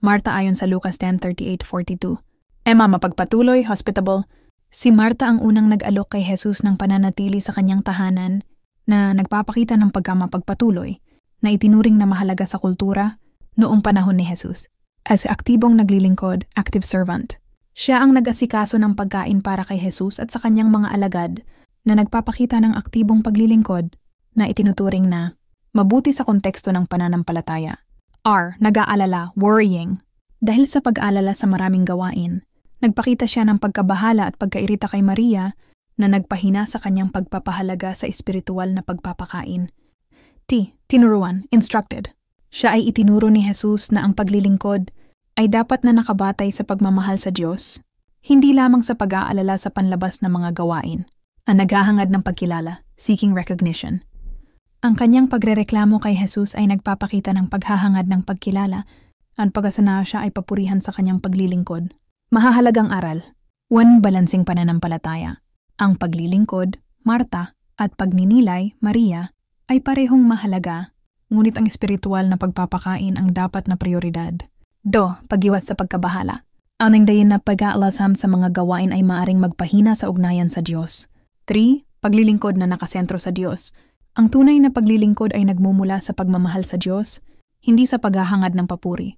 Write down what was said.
Marta ayon sa Lucas 10:38-42. Emma mapagpatuloy, hospitable. Si Marta ang unang nag-alok kay Jesus ng pananatili sa kanyang tahanan na nagpapakita ng pagkamapagpatuloy na itinuring na mahalaga sa kultura noong panahon ni Jesus. As aktibong naglilingkod, active servant. Siya ang nag-asikaso ng pagkain para kay Jesus at sa kanyang mga alagad na nagpapakita ng aktibong paglilingkod na itinuturing na mabuti sa konteksto ng pananampalataya. R. Nag-aalala, worrying. Dahil sa pag-aalala sa maraming gawain, nagpakita siya ng pagkabahala at pagkairita kay Maria na nagpahina sa kanyang pagpapahalaga sa espiritual na pagpapakain. T. Tinuruan, instructed. Siya ay itinuro ni Jesus na ang paglilingkod ay dapat na nakabatay sa pagmamahal sa Diyos, hindi lamang sa pag-aalala sa panlabas na mga gawain, ang naghahangad ng pagkilala, seeking recognition. Ang kanyang pagrereklamo kay Jesus ay nagpapakita ng paghahangad ng pagkilala at pag-asana siya ay papurihan sa kanyang paglilingkod. Mahahalagang aral, 1. Balansing pananampalataya. Ang paglilingkod, Marta, at pagninilay, Maria, ay parehong mahalaga, ngunit ang espiritual na pagpapakain ang dapat na prioridad. 2. Pag-iwas sa pagkabahala. Ang dayin na pag-aalasam sa mga gawain ay maaring magpahina sa ugnayan sa Diyos. 3. Paglilingkod na nakasentro sa Diyos. Ang tunay na paglilingkod ay nagmumula sa pagmamahal sa Diyos, hindi sa paghahangad ng papuri.